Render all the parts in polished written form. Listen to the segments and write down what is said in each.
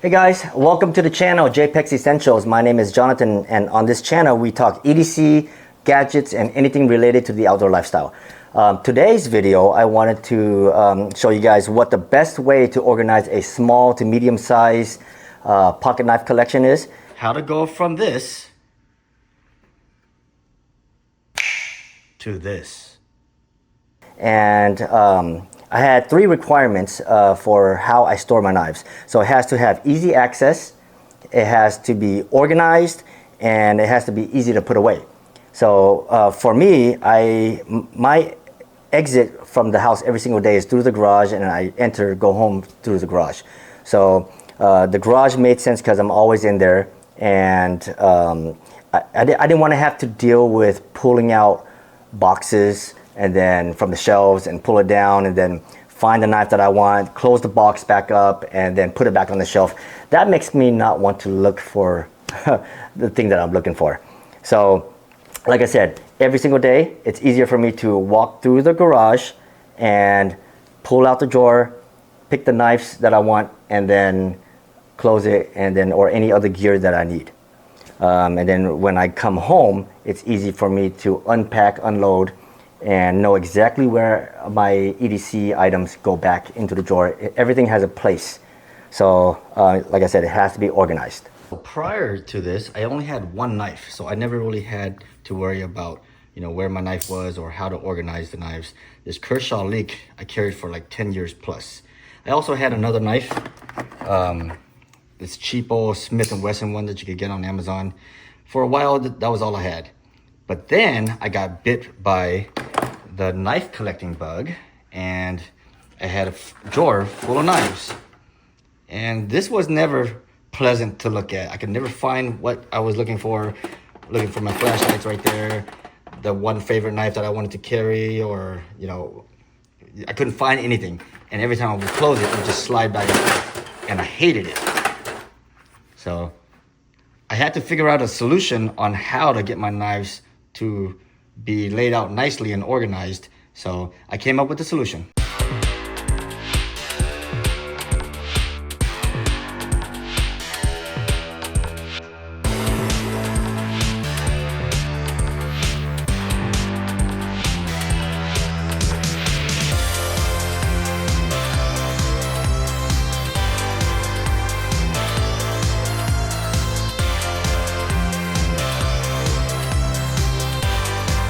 Hey guys, welcome to the channel JPEX Essentials. My name is Jonathan, and on this channel we talk EDC, gadgets, and anything related to the outdoor lifestyle. Today's video, I wanted to show you guys what the best way to organize a small to medium size pocket knife collection is. How to go from this to this. And I had three requirements for how I store my knives. So it has to have easy access, it has to be organized, and it has to be easy to put away. So for me, my exit from the house every single day is through the garage, and I go home through the garage. So the garage made sense because I'm always in there, and I didn't want to have to deal with pulling out boxes and then from the shelves and pull it down and then find the knife that I want, close the box back up, and then put it back on the shelf. That makes me not want to look for the thing that I'm looking for. So like I said, every single day it's easier for me to walk through the garage and pull out the drawer, pick the knives that I want, and then close it, and then or any other gear that I need. And then when I come home, it's easy for me to unpack, unload, and know exactly where my EDC items go back into the drawer. Everything has a place. So like I said, it has to be organized. Prior to this, I only had one knife, so I never really had to worry about where my knife was or how to organize the knives. This Kershaw Leak I carried for like 10 years plus. I also had another knife, this cheapo Smith & Wesson one that you could get on Amazon. For a while, that was all I had. But then I got bit by the knife collecting bug, and I had a drawer full of knives. And this was never pleasant to look at. I could never find what I was looking for my flashlights right there, the one favorite knife that I wanted to carry, or, I couldn't find anything. And every time I would close it, it would just slide back in, and I hated it. So I had to figure out a solution on how to get my knives to be laid out nicely and organized. So I came up with a solution.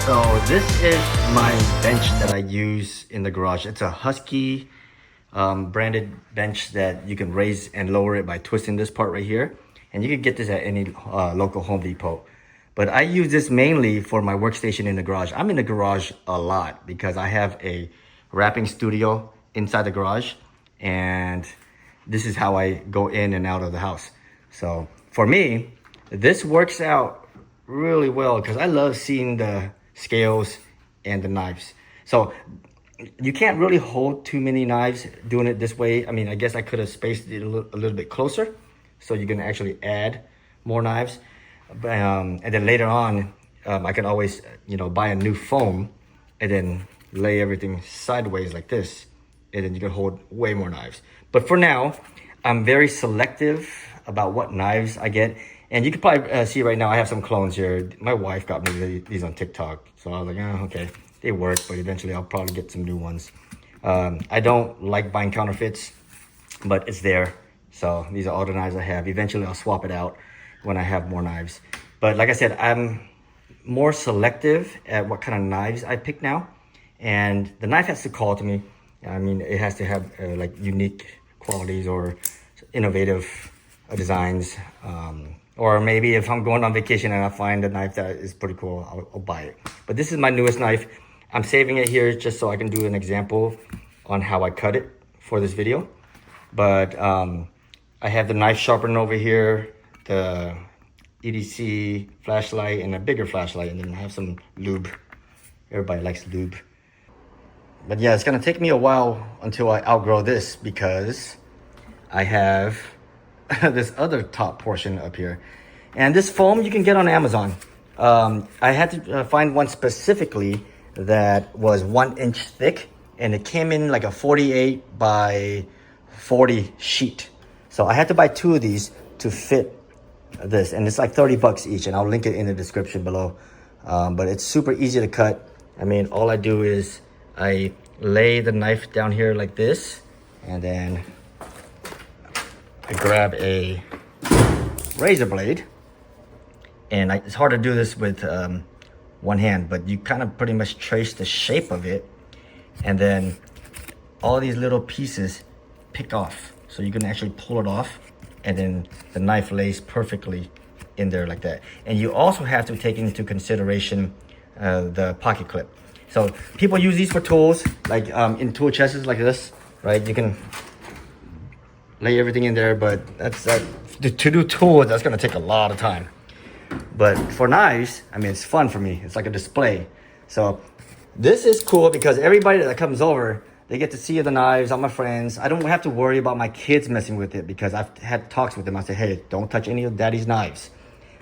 So this is my bench that I use in the garage. It's a Husky branded bench that you can raise and lower it by twisting this part right here. And you can get this at any local Home Depot. But I use this mainly for my workstation in the garage. I'm in the garage a lot because I have a wrapping studio inside the garage. And this is how I go in and out of the house. So for me, this works out really well because I love seeing the scales and the knives. So you can't really hold too many knives doing it this way. I mean, I guess I could have spaced it a little bit closer so you can actually add more knives. And then later on, I can always, buy a new foam and then lay everything sideways like this. And then you can hold way more knives. But for now, I'm very selective about what knives I get. And you can probably see right now, I have some clones here. My wife got me these on TikTok. So I was like, oh, okay, they work, but eventually I'll probably get some new ones. I don't like buying counterfeits, but it's there. So these are all the knives I have. Eventually I'll swap it out when I have more knives. But like I said, I'm more selective at what kind of knives I pick now. And the knife has to call to me. I mean, it has to have like unique qualities or innovative designs. Or maybe if I'm going on vacation and I find a knife that is pretty cool, I'll buy it. But this is my newest knife. I'm saving it here just so I can do an example on how I cut it for this video. But I have the knife sharpener over here, the EDC flashlight, and a bigger flashlight, and then I have some lube. Everybody likes lube. But yeah, it's gonna take me a while until I outgrow this because I have this other top portion up here. And this foam you can get on Amazon. I had to find one specifically that was 1 inch thick, and it came in like a 48 by 40 sheet. So I had to buy 2 of these to fit this, and it's like 30 bucks each, and I'll link it in the description below. But it's super easy to cut. I mean, all I do is I lay the knife down here like this, and then I grab a razor blade, and it's hard to do this with one hand, but you kind of pretty much trace the shape of it, and then all these little pieces pick off, so you can actually pull it off, and then the knife lays perfectly in there like that. And you also have to take into consideration the pocket clip. So people use these for tools, like in tool chests like this, right? You can lay everything in there, but to do tools, that's gonna take a lot of time. But for knives, I mean, it's fun for me. It's like a display. So this is cool because everybody that comes over, they get to see the knives, all my friends. I don't have to worry about my kids messing with it because I've had talks with them. I say, hey, don't touch any of daddy's knives.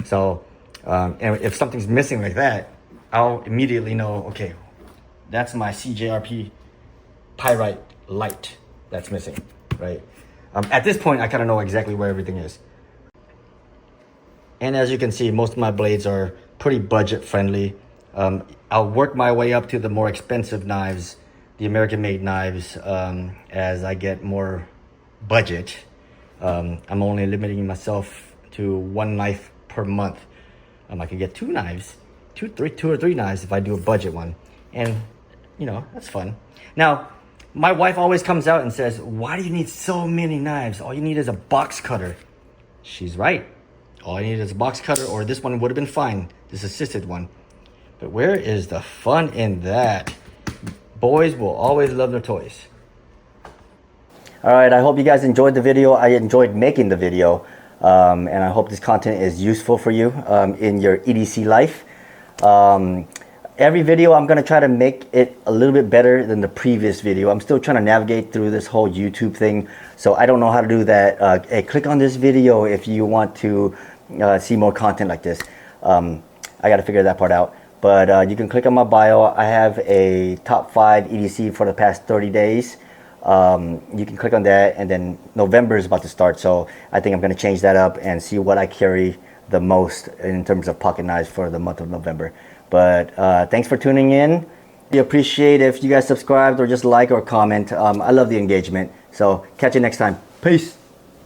So and if something's missing like that, I'll immediately know, okay, that's my CJRP pyrite light that's missing, right? At this point, I kind of know exactly where everything is. And as you can see, most of my blades are pretty budget friendly. I'll work my way up to the more expensive knives, the American made knives, as I get more budget. I'm only limiting myself to 1 knife per month. I can get 2 knives, two or three knives if I do a budget one. And you know, that's fun. Now, my wife always comes out and says, why do you need so many knives? All you need is a box cutter. She's right. All I need is a box cutter, or this one would have been fine, this assisted one. But where is the fun in that? Boys will always love their toys. All right, I hope you guys enjoyed the video. I enjoyed making the video. And I hope this content is useful for you in your EDC life. Every video I'm gonna try to make it a little bit better than the previous video. I'm still trying to navigate through this whole YouTube thing, so I don't know how to do that. Hey, click on this video if you want to see more content like this. I gotta figure that part out. But you can click on my bio. I have a top 5 EDC for the past 30 days. You can click on that, and then November is about to start, so I think I'm gonna change that up and see what I carry the most in terms of pocket knives for the month of November. But thanks for tuning in. We appreciate if you guys subscribed or just like or comment. I love the engagement. So catch you next time. Peace.